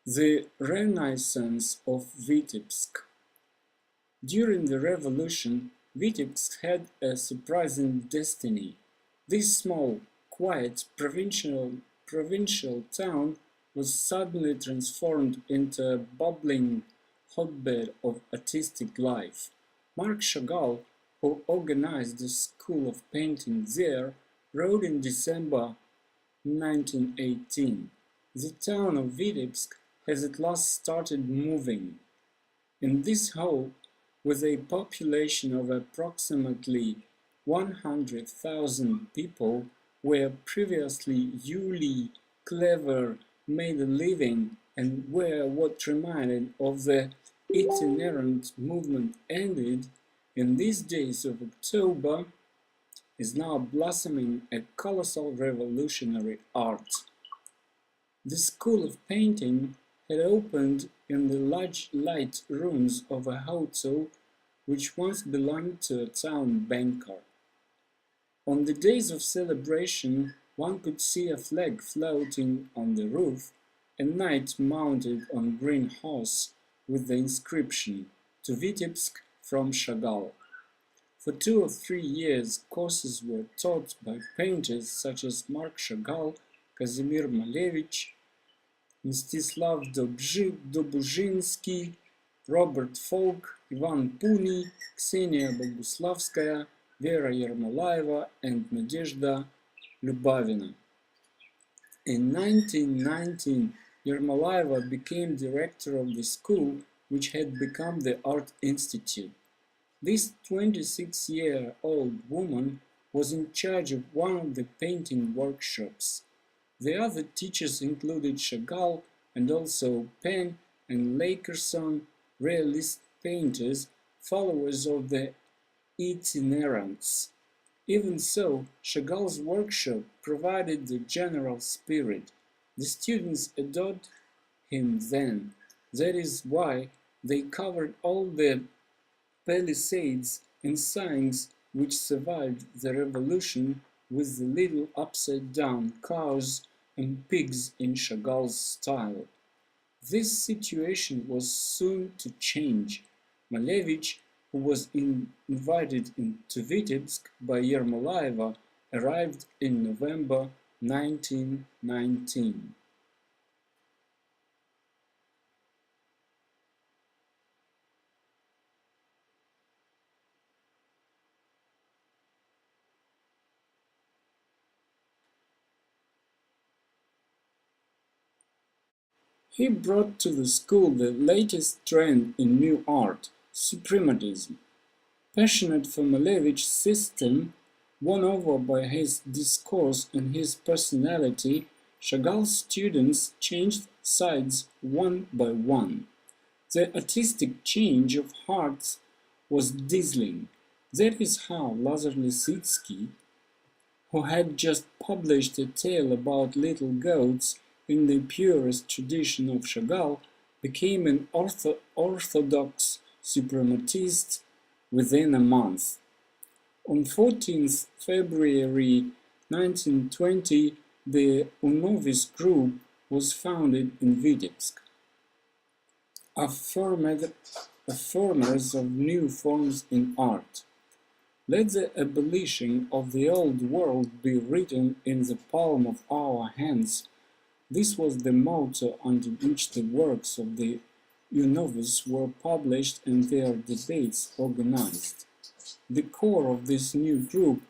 The Renaissance of Vitebsk. During the revolution, Vitebsk had a surprising destiny. This small, quiet, provincial town was suddenly transformed into a bubbling hotbed of artistic life. Marc Chagall, who organized the School of Painting there, wrote in December 1918, "The town of Vitebsk has at last started moving." In this hole, with a population of approximately 100,000 people, where previously Yuli Clever made a living and where what remained of the itinerant movement ended, in these days of October is now blossoming a colossal revolutionary art. The School of Painting had opened in the large light rooms of a hotel which once belonged to a town banker. On the days of celebration one could see a flag floating on the roof, a knight mounted on a green horse with the inscription "To Vitebsk from Chagall." For 2 or 3 years courses were taught by painters such as Marc Chagall, Kazimir Malevich, Mstislav Dobuzhinsky, Robert Folk, Ivan Puni, Ksenia Boguslavskaya, Vera Yermolaeva and Nadezhda Lyubavina. In 1919, Yermolaeva became director of the school, which had become the Art Institute. This 26-year-old woman was in charge of one of the painting workshops. The other teachers included Chagall and also Penn and Lakerson, realist painters, followers of the itinerants. Even so, Chagall's workshop provided the general spirit. The students adored him then. That is why they covered all the palisades and signs which survived the revolution with the little upside-down cows and pigs in Chagall's style. This situation was soon to change. Malevich, who was invited to Vitebsk by Yermolaeva, arrived in November 1919. He brought to the school the latest trend in new art, suprematism. Passionate for Malevich's system, won over by his discourse and his personality, Chagall's students changed sides one by one. The artistic change of hearts was dazzling. That is how Lazar Lisitsky, who had just published a tale about little goats in the purest tradition of Chagall, became an orthodox suprematist within a month. On 14th February 1920, the Unovis group was founded in Vitebsk. Affirmers of new forms in art. Let the abolition of the old world be written in the palm of our hands. This was the motto under which the works of the Unovis were published and their debates organized. The core of this new group,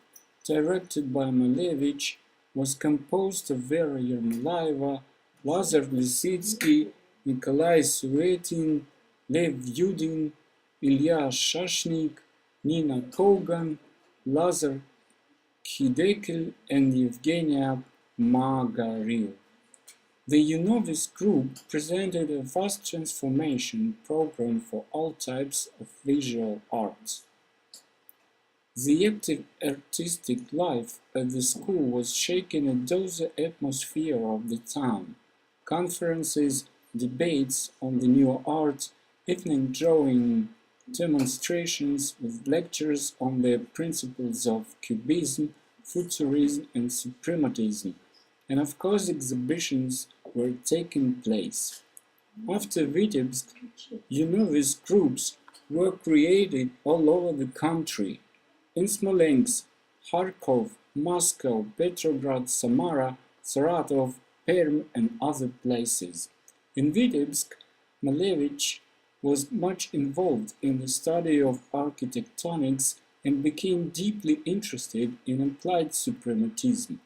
directed by Malevich, was composed of Vera Yermolaeva, Lazar Lisitsky, Nikolai Suetin, Lev Yudin, Ilya Shashnik, Nina Kogan, Lazar Khidekel, and Evgenia Margaril. The Unovis group presented a vast transformation program for all types of visual arts. The active artistic life at the school was shaking a dozy atmosphere of the town. Conferences, debates on the new art, evening drawing demonstrations with lectures on the principles of Cubism, Futurism and Suprematism, and of course exhibitions were taking place. After Vitebsk, Yunovist groups were created all over the country, in Smolensk, Kharkov, Moscow, Petrograd, Samara, Saratov, Perm and other places. In Vitebsk, Malevich was much involved in the study of architectonics and became deeply interested in applied suprematism.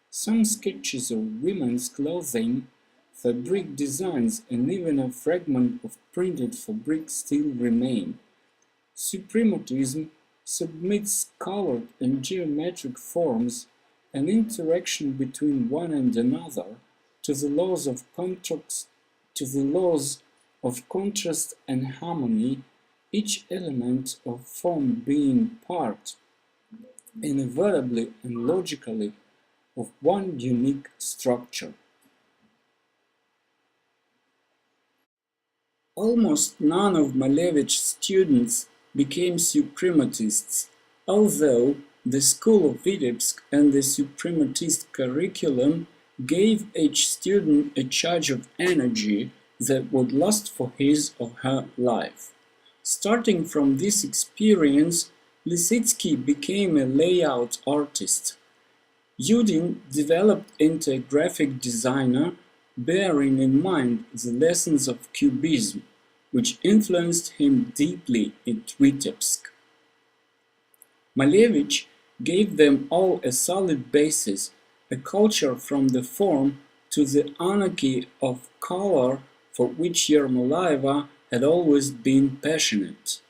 Some sketches of women's clothing, fabric designs and even a fragment of printed fabric still remain. Suprematism submits colored and geometric forms, an interaction between one and another, to the laws of contrast and harmony, each element of form being part, inevitably and logically, of one unique structure. Almost none of Malevich's students became suprematists, although the School of Vitebsk and the suprematist curriculum gave each student a charge of energy that would last for his or her life. Starting from this experience, Lisitsky became a layout artist. Yudin developed into a graphic designer, bearing in mind the lessons of Cubism, which influenced him deeply at Vitebsk. Malevich gave them all a solid basis, a culture from the form to the anarchy of color for which Yermolaeva had always been passionate.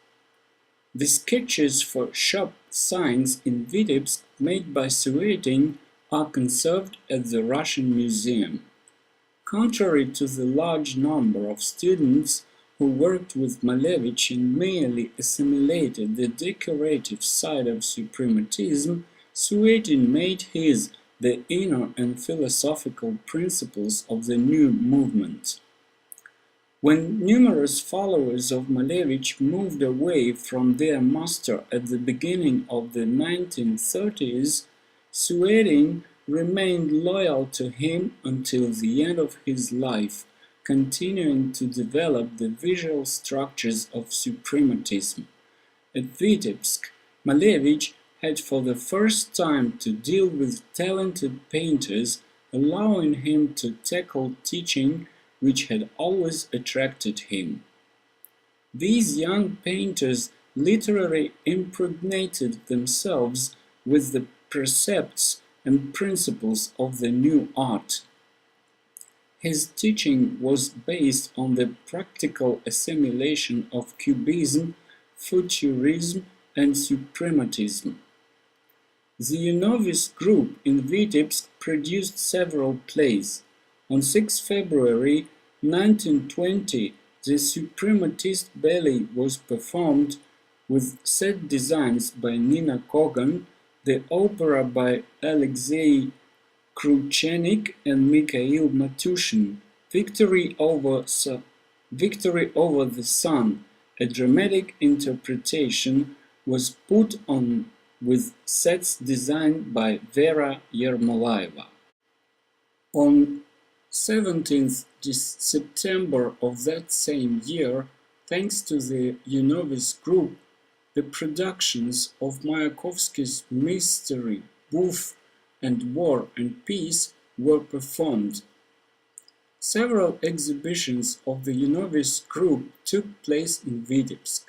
The sketches for shop signs in Vitebsk made by Suetin are conserved at the Russian Museum. Contrary to the large number of students who worked with Malevich and merely assimilated the decorative side of suprematism, Suetin made his the inner and philosophical principles of the new movement. When numerous followers of Malevich moved away from their master at the beginning of the 1930s, Suetin remained loyal to him until the end of his life, continuing to develop the visual structures of suprematism. At Vitebsk, Malevich had for the first time to deal with talented painters, allowing him to tackle teaching which had always attracted him. These young painters literally impregnated themselves with the precepts and principles of the new art. His teaching was based on the practical assimilation of Cubism, Futurism and Suprematism. The Yunovist group in Vitebsk produced several plays. On 6 February 1920, the suprematist ballet was performed with set designs by Nina Kogan, the opera by Alexei Kruchenik and Mikhail Matushin, Victory over the Sun, a dramatic interpretation, was put on with sets designed by Vera Yermolaeva. On 17th September of that same year, thanks to the Yunovist group, the productions of Mayakovsky's Mystery, Booth and War and Peace were performed. Several exhibitions of the Yunovist group took place in Vitebsk.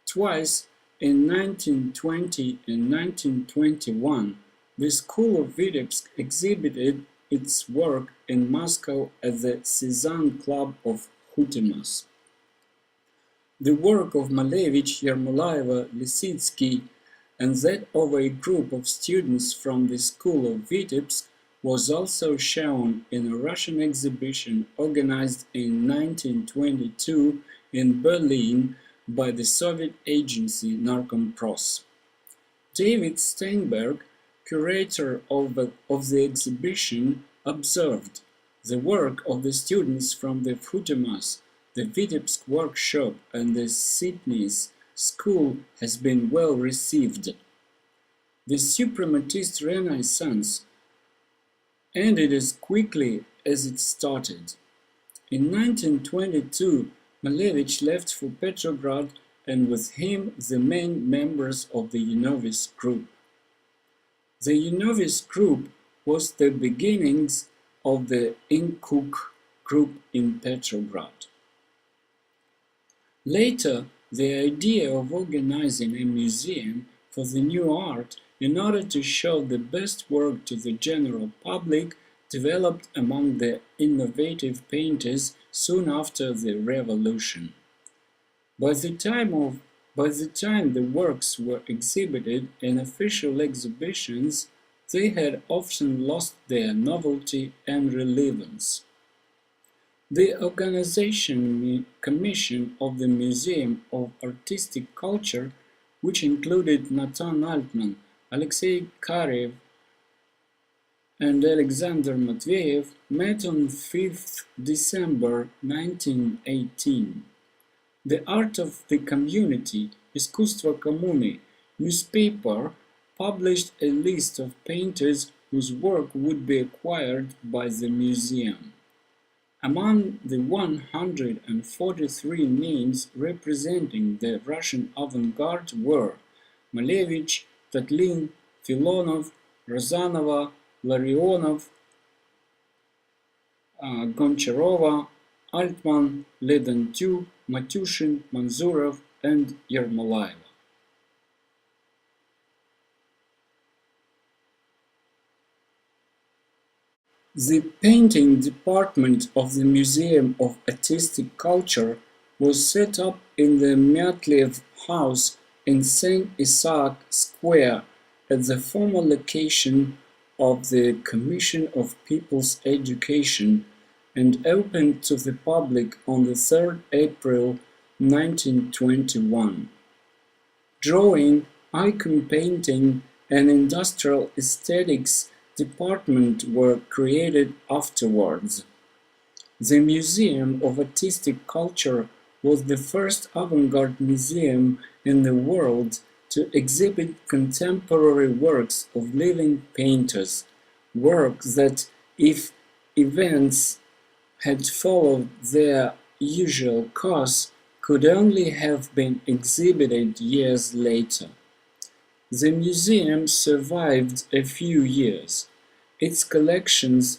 Twice, in 1920 and 1921, the School of Vitebsk exhibited its work in Moscow at the Cezanne Club of Khutemas. The work of Malevich, Yermolaeva, Lisitsky, and that of a group of students from the School of Vitebsk was also shown in a Russian exhibition organized in 1922 in Berlin by the Soviet agency Narkompros. David Steinberg, curator of the exhibition, observed, "The work of the students from the Khutemas, the Vitebsk workshop and the Sydney's school has been well received. The suprematist renaissance ended as quickly as it started. In 1922, Malevich left for Petrograd and with him the main members of the Yunovis group. The Yunovis group was the beginnings of the Inkuk group in Petrograd. Later, the idea of organizing a museum for the new art in order to show the best work to the general public developed among the innovative painters soon after the revolution. By the time the works were exhibited in official exhibitions, they had often lost their novelty and relevance. The organization commission of the Museum of Artistic Culture, which included Natan Altman, Alexei Karyev, and Alexander Matveyev, met on 5 December 1918. The Art of the Community, Искусство коммуны, newspaper published a list of painters whose work would be acquired by the museum. Among the 143 names representing the Russian avant-garde were Malevich, Tatlin, Filonov, Rozanova, Larionov, Goncharova, Altman, Ledentyuk, Matyushin, Manzurov, and Yermolaeva. The painting department of the Museum of Artistic Culture was set up in the Myatliev House in St. Isaac Square at the former location of the Commission of People's Education and opened to the public on the 3rd April 1921. Drawing, icon painting, and industrial aesthetics department were created afterwards. The Museum of Artistic Culture was the first avant-garde museum in the world to exhibit contemporary works of living painters, work that, if events had followed their usual course, could only have been exhibited years later. The museum survived a few years. Its collections,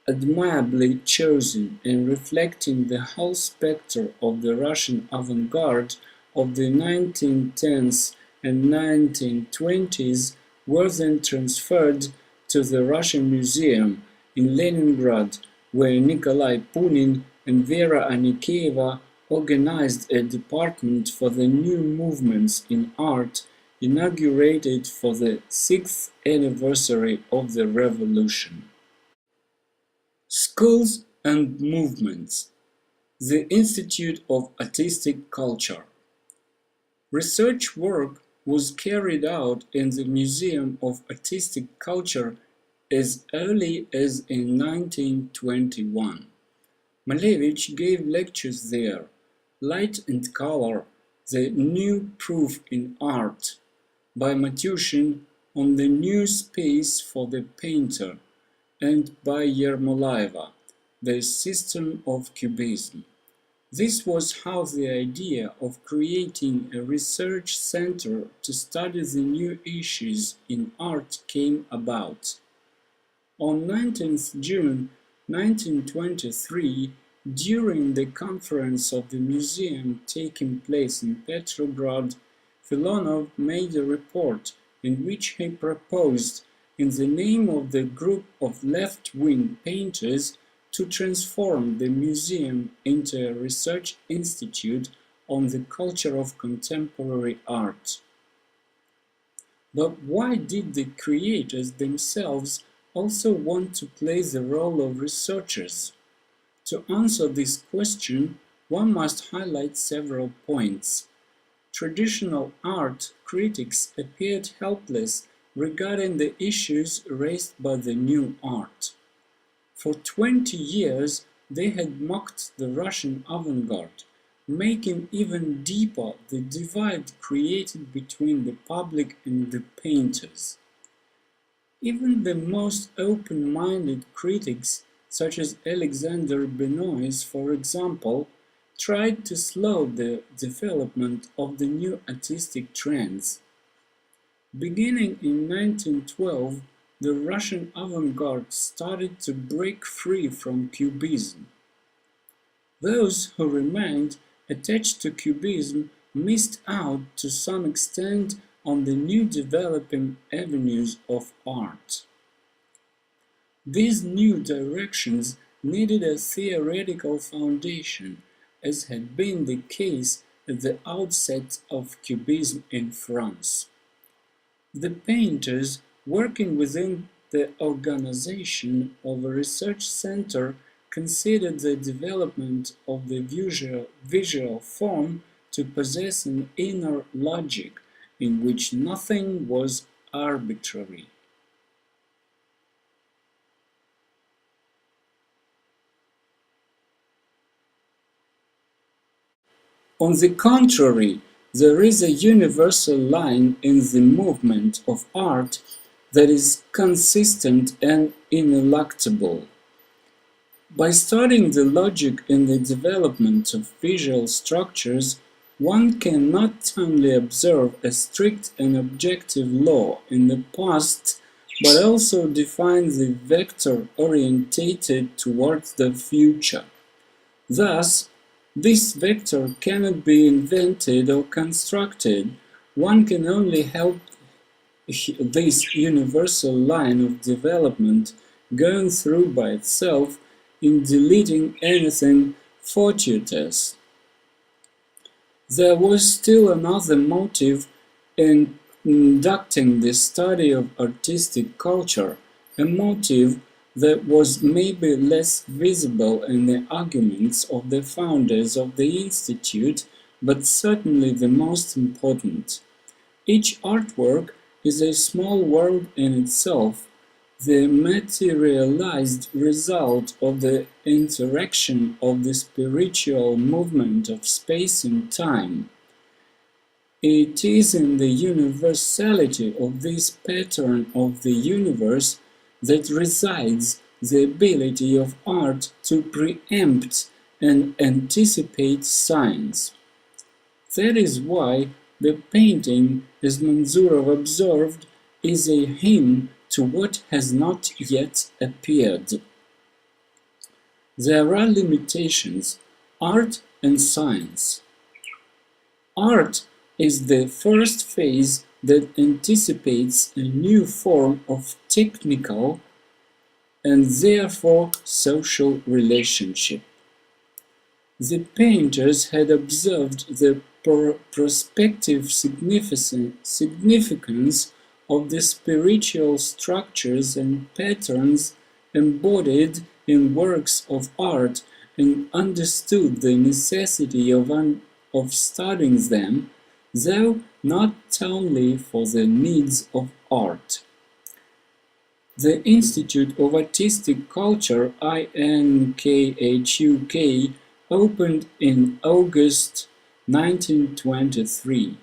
admirably chosen and reflecting the whole spectrum of the Russian avant-garde of the 1910s and 1920s, were then transferred to the Russian Museum in Leningrad, where Nikolai Punin and Vera Anikeyeva organized a department for the new movements in art inaugurated for the 6th anniversary of the revolution. Schools and movements. The Institute of Artistic Culture. Research work was carried out in the Museum of Artistic Culture as early as in 1921. Malevich gave lectures there, Light and Color, the New Proof in Art, by Matyushin on the New Space for the Painter, and by Yermolaeva, the System of Cubism. This was how the idea of creating a research center to study the new issues in art came about. On 19th June 1923, during the conference of the museum taking place in Petrograd, Filonov made a report in which he proposed, in the name of the group of left-wing painters, to transform the museum into a research institute on the culture of contemporary art. But why did the creators themselves also want to play the role of researchers? To answer this question, one must highlight several points. Traditional art critics appeared helpless regarding the issues raised by the new art. For 20 years, they had mocked the Russian avant-garde, making even deeper the divide created between the public and the painters. Even the most open-minded critics such as Alexander Benoist, for example, tried to slow the development of the new artistic trends. Beginning in 1912, the Russian avant-garde started to break free from Cubism. Those who remained attached to Cubism missed out to some extent on the new developing avenues of art. These new directions needed a theoretical foundation, as had been the case at the outset of Cubism in France. The painters working within the organization of a research center considered the development of the visual form to possess an inner logic in which nothing was arbitrary. On the contrary, there is a universal line in the movement of art that is consistent and ineluctable. By studying the logic in the development of visual structures, one can not only observe a strict and objective law in the past, but also define the vector orientated towards the future. Thus, this vector cannot be invented or constructed. One can only help this universal line of development going through by itself in deleting anything fortuitous. There was still another motive in conducting the study of artistic culture, a motive that was maybe less visible in the arguments of the founders of the Institute, but certainly the most important. Each artwork is a small world in itself, the materialized result of the interaction of the spiritual movement of space and time. It is in the universality of this pattern of the universe that resides the ability of art to preempt and anticipate science. That is why the painting, as Manzurov observed, is a hymn to what has not yet appeared. There are limitations, art and science. Art is the first phase that anticipates a new form of technical and therefore social relationship. The painters had observed the prospective significance of the spiritual structures and patterns embodied in works of art and understood the necessity of studying them, though not only for the needs of art. The Institute of Artistic Culture, INKHUK, opened in August 1923.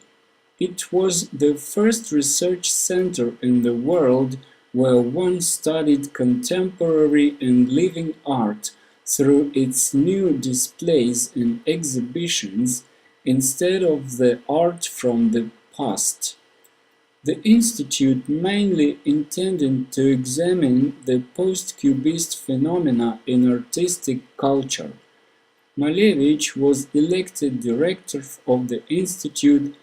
It was the first research center in the world where one studied contemporary and living art through its new displays and exhibitions instead of the art from the past. The Institute mainly intended to examine the post-Cubist phenomena in artistic culture. Malevich was elected director of the Institute.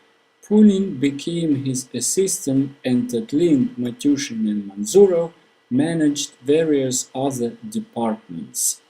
Punin became his assistant, and Tatlin, Matyushin and Manzurov managed various other departments.